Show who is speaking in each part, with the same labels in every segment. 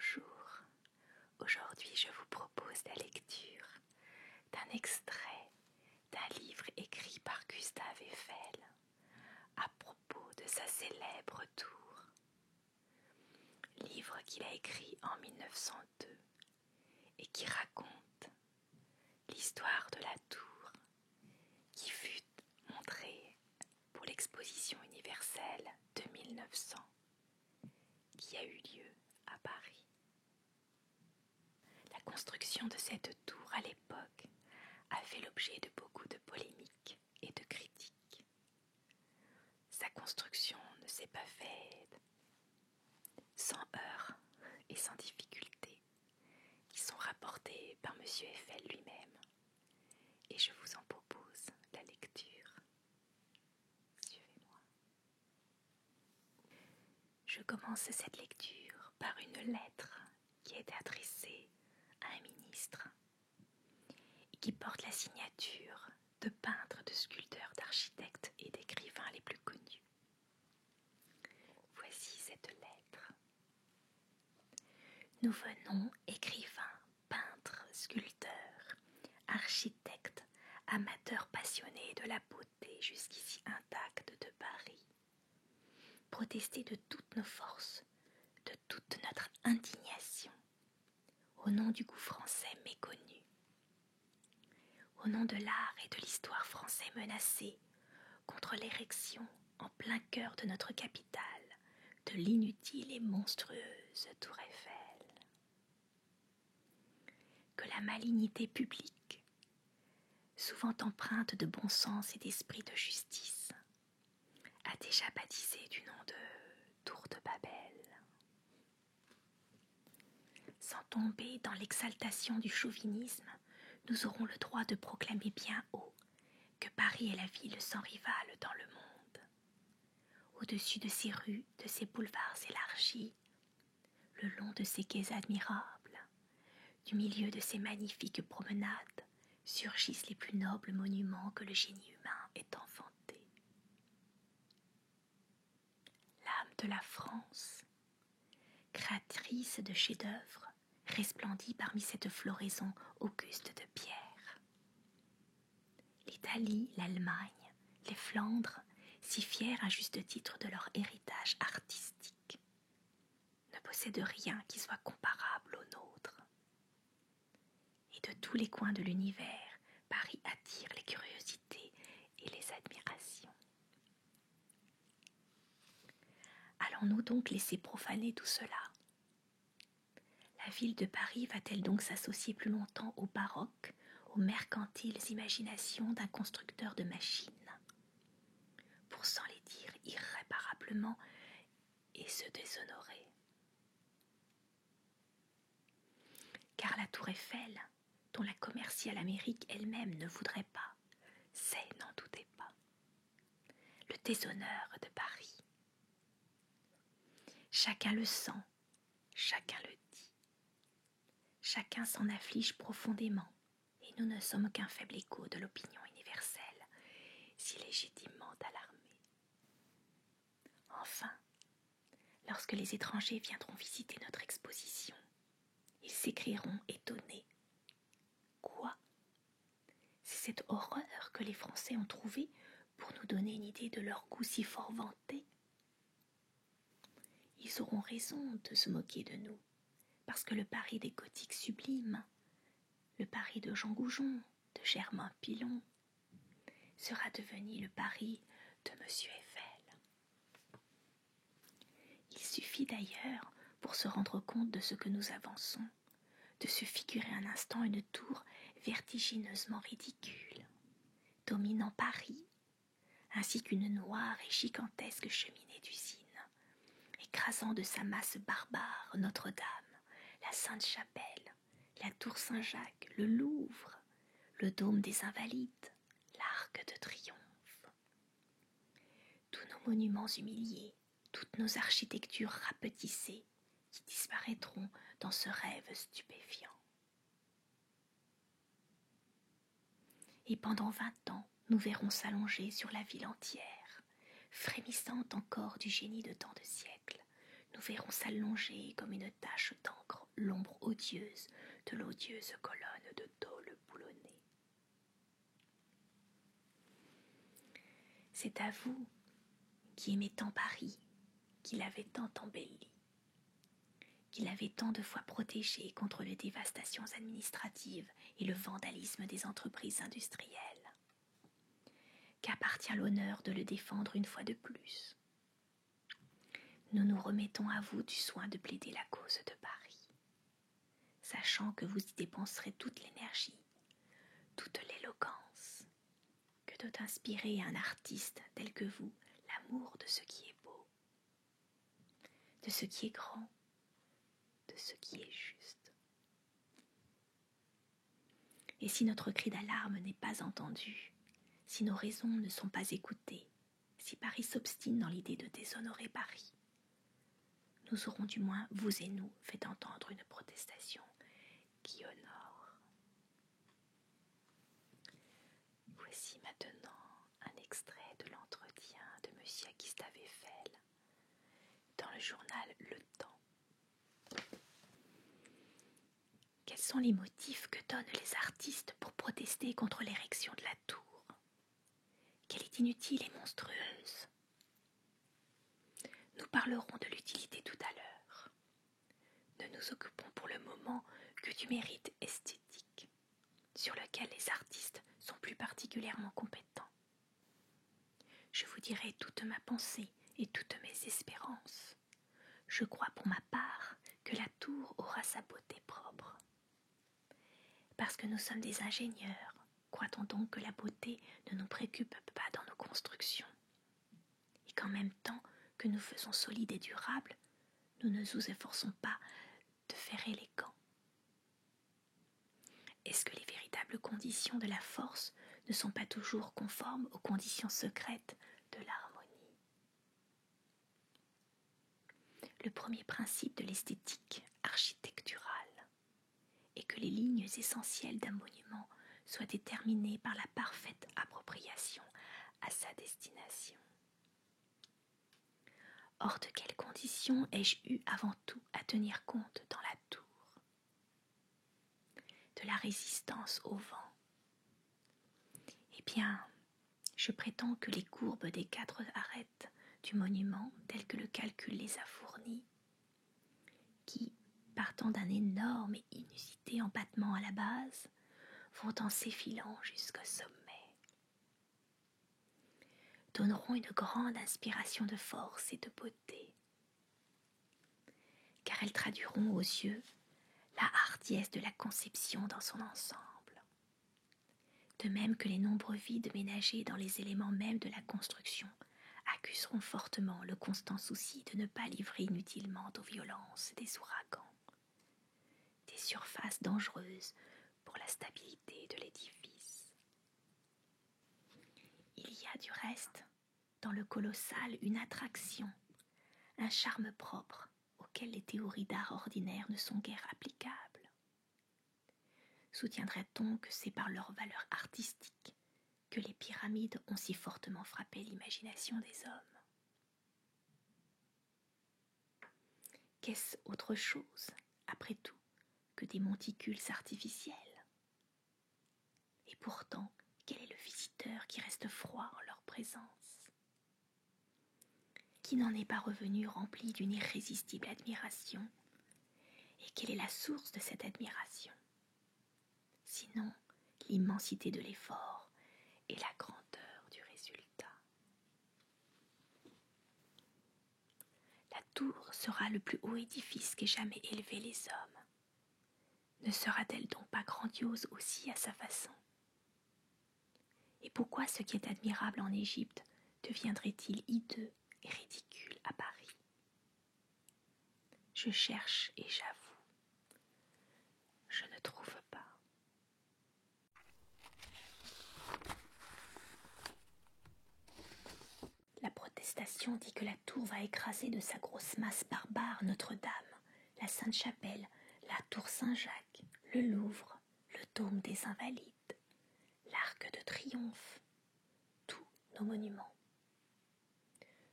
Speaker 1: bonjour. Aujourd'hui, je vous propose la lecture d'un extrait d'un livre écrit par Gustave Eiffel à propos de sa célèbre tour. Livre qu'il a écrit en 1902 et qui raconte l'histoire de la tour qui fut montrée pour l'exposition universelle de 1900 qui a eu lieu à Paris. La construction de cette tour à l'époque a fait l'objet de beaucoup de polémiques et de critiques. Sa construction ne s'est pas faite sans heurts et sans difficultés qui sont rapportés par M. Eiffel lui-même. Et je vous en propose la lecture. Suivez-moi. Je commence cette lecture par une lettre qui est adressée à un ministre et qui porte la signature de peintres, de sculpteurs, d'architectes et d'écrivains les plus connus. Voici cette lettre. Nous venons, écrivains, peintres, sculpteurs, architectes, amateurs passionnés de la beauté jusqu'ici intacte de Paris, protester de toutes nos forces, de toute notre indignation, au nom du goût français méconnu, au nom de l'art et de l'histoire français menacés, contre l'érection en plein cœur de notre capitale de l'inutile et monstrueuse tour Eiffel. Que la malignité publique, souvent empreinte de bon sens et d'esprit de justice, a déjà baptisé du nom de tour de Babel. Sans tomber dans l'exaltation du chauvinisme, nous aurons le droit de proclamer bien haut que Paris est la ville sans rivale dans le monde. Au-dessus de ses rues, de ses boulevards élargis, le long de ses quais admirables, du milieu de ses magnifiques promenades, surgissent les plus nobles monuments que le génie humain ait enfantés. L'âme de la France, créatrice de chefs-d'œuvre, resplendit parmi cette floraison auguste de pierre. L'Italie, l'Allemagne, les Flandres, si fiers à juste titre de leur héritage artistique, ne possèdent rien qui soit comparable au nôtre. Et de tous les coins de l'univers, Paris attire les curiosités et les admirations. Allons-nous donc laisser profaner tout cela ? La ville de Paris va-t-elle donc s'associer plus longtemps au baroque, aux mercantiles imaginations d'un constructeur de machines, pour s'en les dire irréparablement et se déshonorer? Car la tour Eiffel, dont la commerciale Amérique elle-même ne voudrait pas, c'est, n'en doutez pas, le déshonneur de Paris. Chacun le sent, chacun le dit. Chacun s'en afflige profondément, et nous ne sommes qu'un faible écho de l'opinion universelle, si légitimement alarmée. Enfin, lorsque les étrangers viendront visiter notre exposition, ils s'écrieront étonnés. Quoi ? C'est cette horreur que les Français ont trouvée pour nous donner une idée de leur goût si fort vanté. Ils auront raison de se moquer de nous, parce que le Paris des gothiques sublimes, le Paris de Jean Goujon, de Germain Pilon, sera devenu le Paris de M. Eiffel. Il suffit d'ailleurs, pour se rendre compte de ce que nous avançons, de se figurer un instant une tour vertigineusement ridicule, dominant Paris, ainsi qu'une noire et gigantesque cheminée d'usine, écrasant de sa masse barbare Notre-Dame, la Sainte-Chapelle, la tour Saint-Jacques, le Louvre, le dôme des Invalides, l'Arc de Triomphe. Tous nos monuments humiliés, toutes nos architectures rapetissées qui disparaîtront dans ce rêve stupéfiant. Et pendant 20 ans, nous verrons s'allonger sur la ville entière, frémissante encore du génie de tant de siècles, nous verrons s'allonger comme une tache d'encre l'ombre odieuse de l'odieuse colonne de tôle boulonnée. C'est à vous, qui aimez tant Paris, qui l'avez tant embelli, qui l'avez tant de fois protégé contre les dévastations administratives et le vandalisme des entreprises industrielles, qu'appartient l'honneur de le défendre une fois de plus. Nous nous remettons à vous du soin de plaider la cause de Paris, sachant que vous y dépenserez toute l'énergie, toute l'éloquence, que doit inspirer à un artiste tel que vous l'amour de ce qui est beau, de ce qui est grand, de ce qui est juste. Et si notre cri d'alarme n'est pas entendu, si nos raisons ne sont pas écoutées, si Paris s'obstine dans l'idée de déshonorer Paris, nous aurons du moins, vous et nous, fait entendre une protestation qui honore. Voici maintenant un extrait de l'entretien de M. Agista Weffel dans le journal Le Temps. Quels sont les motifs que donnent les artistes pour protester contre l'érection de la tour? Qu'elle est inutile et monstrueuse. Nous parlerons de l'utilité tout à l'heure. Ne nous occupons pour le moment que du mérite esthétique, sur lequel les artistes sont plus particulièrement compétents. Je vous dirai toute ma pensée et toutes mes espérances. Je crois pour ma part que la tour aura sa beauté propre. Parce que nous sommes des ingénieurs, croit-on donc que la beauté ne nous préoccupe pas dans nos constructions, et qu'en même temps que nous faisons solide et durable, nous ne nous efforçons pas de faire élégant? Est-ce que les véritables conditions de la force ne sont pas toujours conformes aux conditions secrètes de l'harmonie? Le premier principe de l'esthétique architecturale est que les lignes essentielles d'un monument soient déterminées par la parfaite appropriation à sa destination. Or, de quelles conditions ai-je eu avant tout à tenir compte dans la tour? De la résistance au vent. Eh bien, je prétends que les courbes des 4 arêtes du monument, telles que le calcul les a fournies, qui, partant d'un énorme et inusité empattement à la base, vont en s'effilant jusqu'au sommet, donneront une grande inspiration de force et de beauté, car elles traduiront aux yeux la hardiesse de la conception dans son ensemble, de même que les nombreux vides ménagés dans les éléments mêmes de la construction accuseront fortement le constant souci de ne pas livrer inutilement aux violences des ouragans, des surfaces dangereuses pour la stabilité de l'édifice. Il y a du reste dans le colossal une attraction, un charme propre auquel les théories d'art ordinaire ne sont guère applicables. Soutiendrait-on que c'est par leur valeur artistique que les pyramides ont si fortement frappé l'imagination des hommes? Qu'est-ce autre chose, après tout, que des monticules artificiels? Et pourtant, quel est le visiteur qui reste froid en leur présence? Qui n'en est pas revenu rempli d'une irrésistible admiration? Et quelle est la source de cette admiration? Sinon, l'immensité de l'effort et la grandeur du résultat. La tour sera le plus haut édifice qu'aient jamais élevé les hommes. Ne sera-t-elle donc pas grandiose aussi à sa façon? Et pourquoi ce qui est admirable en Égypte deviendrait-il hideux et ridicule à Paris? Je cherche et j'avoue, je ne trouve pas. La protestation dit que la tour va écraser de sa grosse masse barbare Notre-Dame, la Sainte-Chapelle, la tour Saint-Jacques, le Louvre, le dôme des Invalides, l'Arc de Triomphe, tous nos monuments.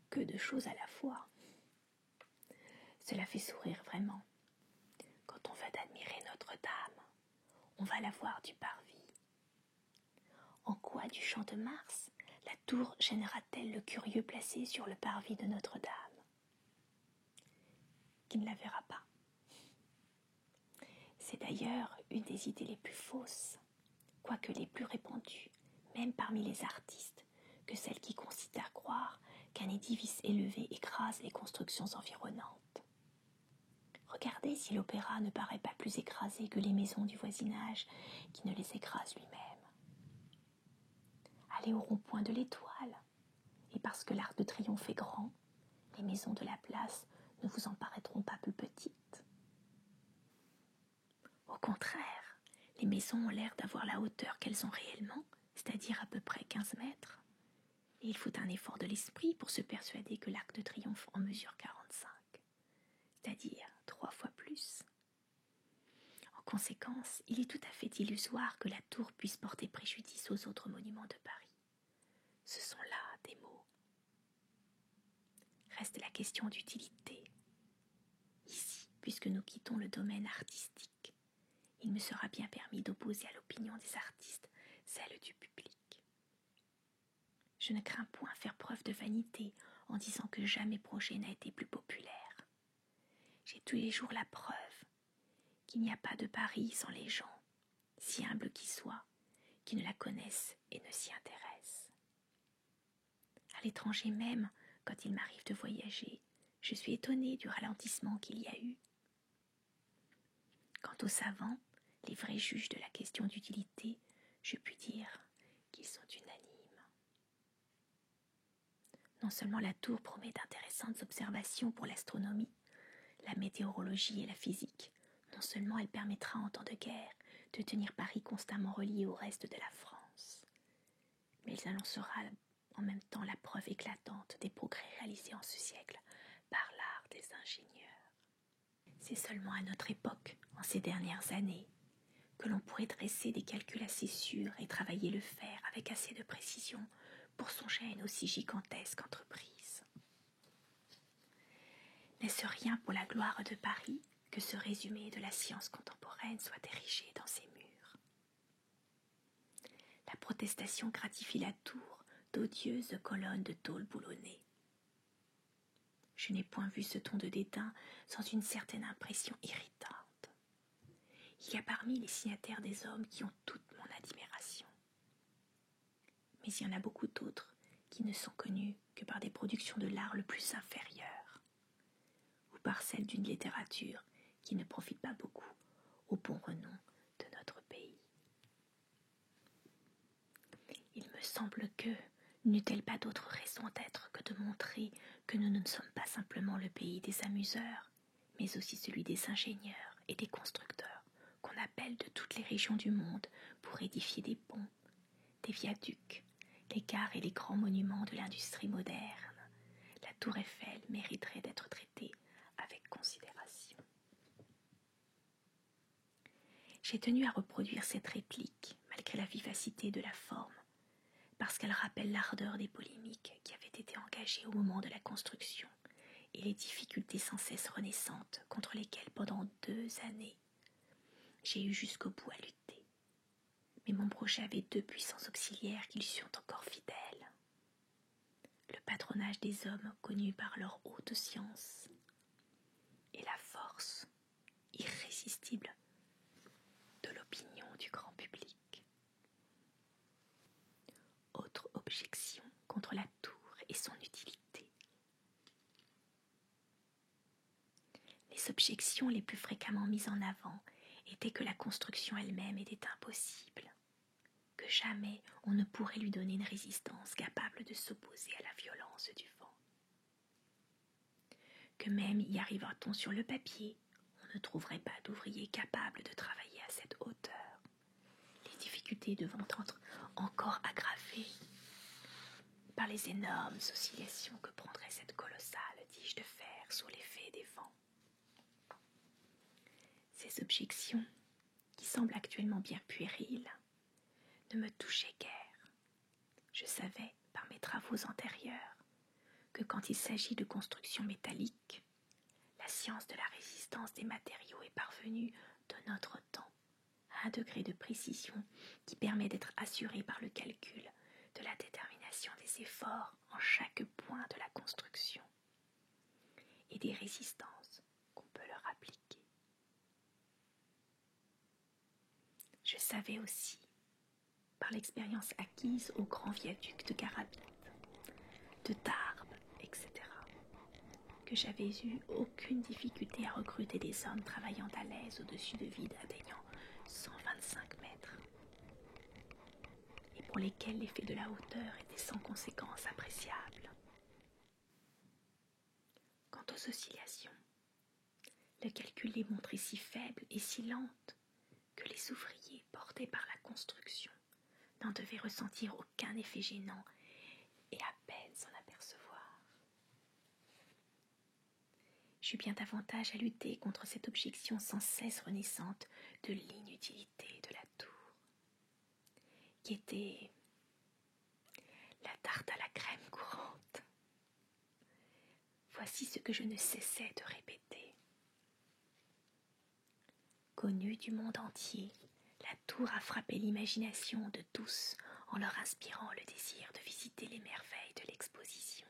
Speaker 1: Que de choses à la fois. Cela fait sourire vraiment. Quand on champ de Mars, la tour gênera-t-elle le curieux placé sur le parvis de Notre-Dame, qui ne la verra pas? C'est d'ailleurs une des idées les plus fausses, quoique les plus répandues, même parmi les artistes, que celle qui considère croire qu'un édifice élevé écrase les constructions environnantes. Regardez si l'opéra ne paraît pas plus écrasé que les maisons du voisinage qui ne les écrasent lui-même. Allez au rond-point de l'Étoile, et parce que l'Arc de Triomphe est grand, les maisons de la place ne vous en paraîtront pas plus petites. Au contraire, les maisons ont l'air d'avoir la hauteur qu'elles ont réellement, c'est-à-dire à peu près 15 mètres. Et il faut un effort de l'esprit pour se persuader que l'Arc de Triomphe en mesure 45, c'est-à-dire 3 fois plus. En conséquence, il est tout à fait illusoire que la tour puisse porter préjudice aux autres monuments de Paris. Ce sont là des mots. Reste la question d'utilité. Ici, puisque nous quittons le domaine artistique, il me sera bien permis d'opposer à l'opinion des artistes celle du public. Je ne crains point faire preuve de vanité en disant que jamais projet n'a été plus populaire. J'ai tous les jours la preuve qu'il n'y a pas de Paris sans les gens, si humbles qu'ils soient, qui ne la connaissent et ne s'y intéressent. À l'étranger même, quand il m'arrive de voyager, je suis étonnée du ralentissement qu'il y a eu. Quant aux savants, les vrais juges de la question d'utilité, je puis dire qu'ils sont unanimes. Non seulement la tour promet d'intéressantes observations pour l'astronomie, la météorologie et la physique, non seulement elle permettra en temps de guerre de tenir Paris constamment relié au reste de la France, mais elle annoncera en même temps la preuve éclatante des progrès réalisés en ce siècle par l'art des ingénieurs. C'est seulement à notre époque, en ces dernières années, que l'on pourrait dresser des calculs assez sûrs et travailler le fer avec assez de précision pour songer à une aussi gigantesque entreprise. N'est-ce rien pour la gloire de Paris que ce résumé de la science contemporaine soit érigé dans ses murs? La protestation gratifie la tour d'odieuses colonnes de tôle boulonnée. Je n'ai point vu ce ton de dédain sans une certaine impression irritante. Il y a parmi les signataires des hommes qui ont toute mon admiration. Mais il y en a beaucoup d'autres qui ne sont connus que par des productions de l'art le plus inférieur, ou par celles d'une littérature qui ne profite pas beaucoup au bon renom de notre pays. Il me semble que, n'eût-elle pas d'autre raison d'être que de montrer que nous ne sommes pas simplement le pays des amuseurs, mais aussi celui des ingénieurs et des constructeurs, qu'on appelle de toutes les régions du monde pour édifier des ponts, des viaducs, les gares et les grands monuments de l'industrie moderne. La tour Eiffel mériterait d'être traitée avec considération. J'ai tenu à reproduire cette réplique, malgré la vivacité de la forme, parce qu'elle rappelle l'ardeur des polémiques qui avaient été engagées au moment de la construction et les difficultés sans cesse renaissantes contre lesquelles pendant 2 années j'ai eu jusqu'au bout à lutter. Mais mon projet avait 2 puissants auxiliaires qui lui sont encore fidèles. Le patronage des hommes connus par leur haute science et la force irrésistible de l'opinion du grand public. Autre objection contre la tour et son utilité. Les objections les plus fréquemment mises en avant étaient que la construction elle-même était impossible, que jamais on ne pourrait lui donner une résistance capable de s'opposer à la violence du vent, que même y arriva-t-on sur le papier, on ne trouverait pas d'ouvriers capables de travailler à cette hauteur, les difficultés devant être encore aggravées par les énormes oscillations que prendrait cette colossale tige de fer sous l'effet des vents. Ces objections, qui semblent actuellement bien puériles, ne me touchaient guère. Je savais, par mes travaux antérieurs, que quand il s'agit de construction métallique, la science de la résistance des matériaux est parvenue de notre temps à un degré de précision qui permet d'être assuré par le calcul de la détermination des efforts en chaque point de la construction et des résistances qu'on peut leur appliquer. Je savais aussi, par l'expérience acquise au grand viaduc de Garabit, de Tarbes, etc., que j'avais eu aucune difficulté à recruter des hommes travaillant à l'aise au-dessus de vides atteignant 125 mètres, et pour lesquels l'effet de la hauteur était sans conséquence appréciable. Quant aux oscillations, le calcul les montrait si faibles et si lentes que les ouvriers portés par la construction n'en devaient ressentir aucun effet gênant et à peine s'en apercevoir. J'eus bien davantage à lutter contre cette objection sans cesse renaissante de l'inutilité de la tour, qui était la tarte à la crème courante. Voici ce que je ne cessais de répéter. Connue du monde entier, la tour a frappé l'imagination de tous en leur inspirant le désir de visiter les merveilles de l'exposition.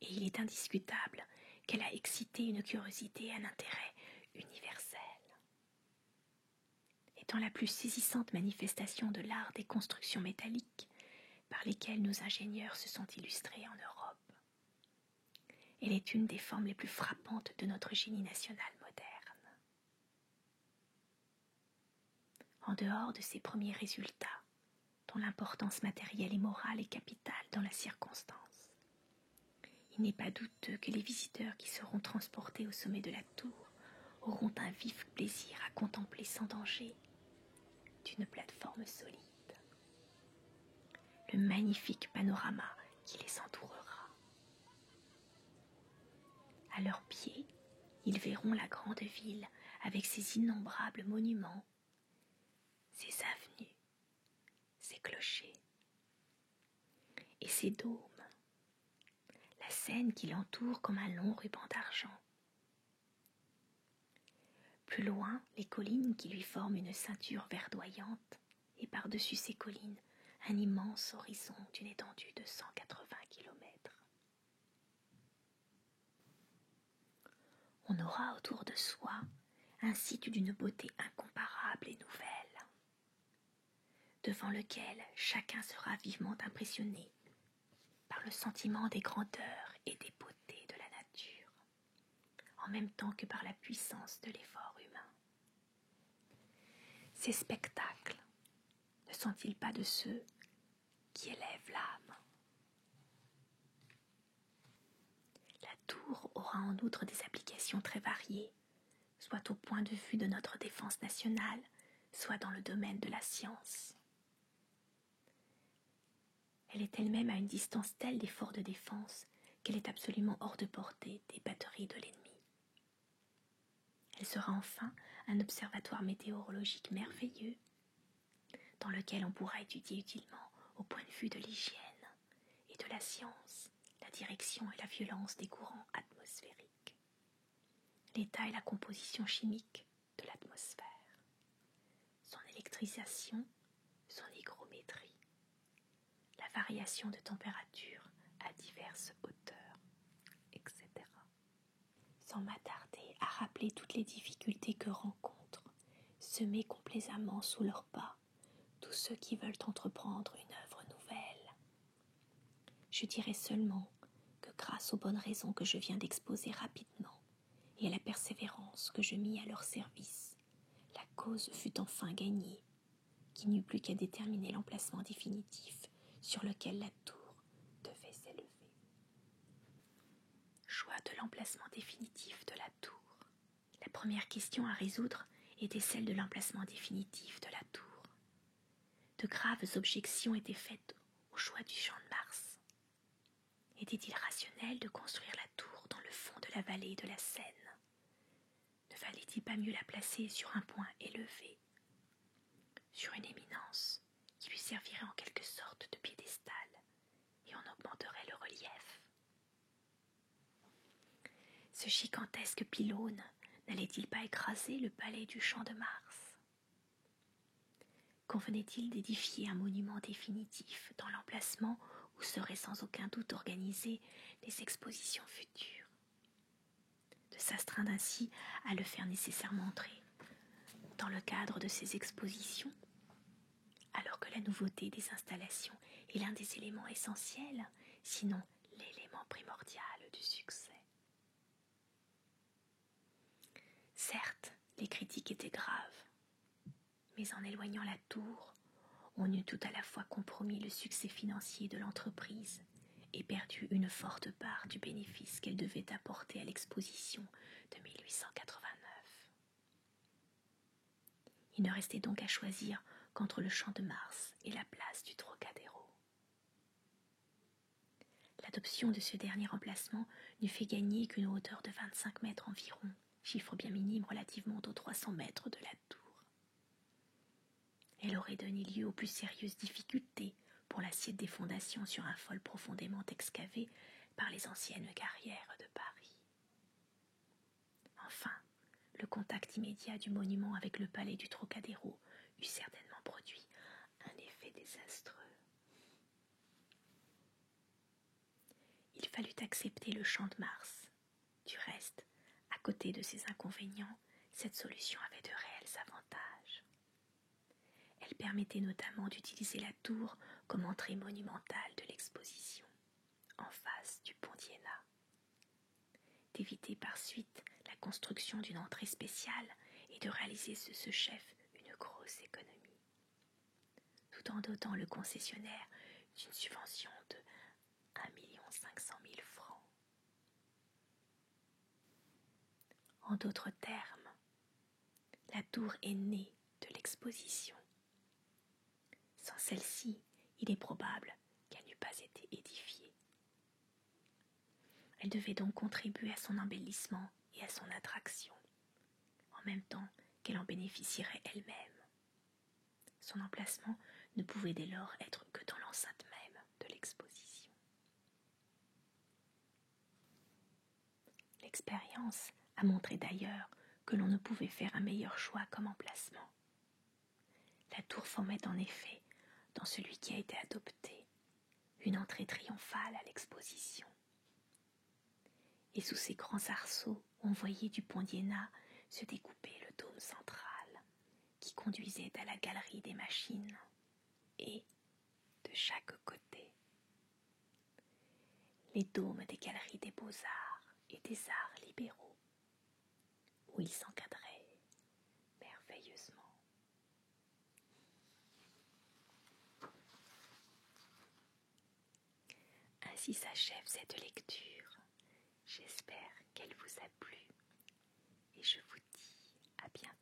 Speaker 1: Et il est indiscutable qu'elle a excité une curiosité et un intérêt universel. Étant la plus saisissante manifestation de l'art des constructions métalliques par lesquelles nos ingénieurs se sont illustrés en Europe, elle est une des formes les plus frappantes de notre génie national moderne. En dehors de ces premiers résultats, dont l'importance matérielle et morale est capitale dans la circonstance, il n'est pas douteux que les visiteurs qui seront transportés au sommet de la tour auront un vif plaisir à contempler sans danger, d'une plateforme solide, le magnifique panorama qui les entourera. À leurs pieds, ils verront la grande ville avec ses innombrables monuments, ses avenues, ses clochers et ses dômes, la Seine qui l'entoure comme un long ruban d'argent. Plus loin, les collines qui lui forment une ceinture verdoyante et par-dessus ces collines, un immense horizon d'une étendue de 180 kilomètres. On aura autour de soi un site d'une beauté incomparable et nouvelle, devant lequel chacun sera vivement impressionné par le sentiment des grandeurs et des beautés de la nature, en même temps que par la puissance de l'effort humain. Ces spectacles ne sont-ils pas de ceux qui élèvent l'âme? La tour aura en outre des applications très variées, soit au point de vue de notre défense nationale, soit dans le domaine de la science. Elle est elle-même à une distance telle des forts de défense qu'elle est absolument hors de portée des batteries de l'ennemi. Elle sera enfin un observatoire météorologique merveilleux, dans lequel on pourra étudier utilement, au point de vue de l'hygiène et de la science, la direction et la violence des courants atmosphériques, l'état et la composition chimique de l'atmosphère, son électrisation, son hygrométrie, la variation de température à diverses hauteurs, etc. Sans m'attarder à rappeler toutes les difficultés que rencontrent, semées complaisamment sous leurs pas, tous ceux qui veulent entreprendre une œuvre nouvelle. Je dirai seulement que grâce aux bonnes raisons que je viens d'exposer rapidement et à la persévérance que je mis à leur service, la cause fut enfin gagnée, qu'il n'y eut plus qu'à déterminer l'emplacement définitif sur lequel la tour devait s'élever. Choix de l'emplacement définitif de la tour. La première question à résoudre était celle de l'emplacement définitif de la tour. De graves objections étaient faites au choix du champ de Mars. Était-il rationnel de construire la tour dans le fond de la vallée de la Seine? Ne valait-il pas mieux la placer sur un point élevé, sur une éminence qui lui servirait en quelque sorte de piédestal, et on augmenterait le relief? Ce gigantesque pylône n'allait-il pas écraser le palais du champ de Mars? convenait-il d'édifier un monument définitif dans l'emplacement où seraient sans aucun doute organisées les expositions futures, de s'astreindre ainsi à le faire nécessairement entrer dans le cadre de ces expositions, alors que la nouveauté des installations est l'un des éléments essentiels, sinon l'élément primordial du succès. Certes, les critiques étaient graves, mais en éloignant la tour, on eût tout à la fois compromis le succès financier de l'entreprise et perdu une forte part du bénéfice qu'elle devait apporter à l'exposition de 1889. Il ne restait donc à choisir qu'entre le Champ de Mars et la place du Trocadéro. L'adoption de ce dernier emplacement n'eût fait gagner qu'une hauteur de 25 mètres environ, chiffre bien minime relativement aux 300 mètres de la tour. Elle aurait donné lieu aux plus sérieuses difficultés pour l'assiette des fondations sur un fol profondément excavé par les anciennes carrières de Paris. Enfin, le contact immédiat du monument avec le palais du Trocadéro eût certainement produit un effet désastreux. Il fallut accepter le Champ de Mars. Du reste, à côté de ces inconvénients, cette solution avait de réels avantages. Elle permettait notamment d'utiliser la tour comme entrée monumentale de l'exposition, en face du pont d'Iéna, d'éviter par suite la construction d'une entrée spéciale et de réaliser de ce chef une grosse économie, tout en dotant le concessionnaire d'une subvention de 1 500 000 francs. En d'autres termes, la tour est née de l'exposition. Sans celle-ci, il est probable qu'elle n'eût pas été édifiée. Elle devait donc contribuer à son embellissement et à son attraction, en même temps qu'elle en bénéficierait elle-même. Son emplacement ne pouvait dès lors être que dans l'enceinte même de l'exposition. L'expérience a montré d'ailleurs que l'on ne pouvait faire un meilleur choix comme emplacement. La tour formait en effet, dans celui qui a été adopté, une entrée triomphale à l'exposition. Et sous ces grands arceaux, on voyait du pont d'Iéna se découper le dôme central, qui conduisait à la galerie des machines, et, de chaque côté, les dômes des galeries des beaux-arts et des arts libéraux, où ils s'encadraient merveilleusement. Ainsi s'achève cette lecture. J'espère qu'elle vous a plu et je vous dis à bientôt.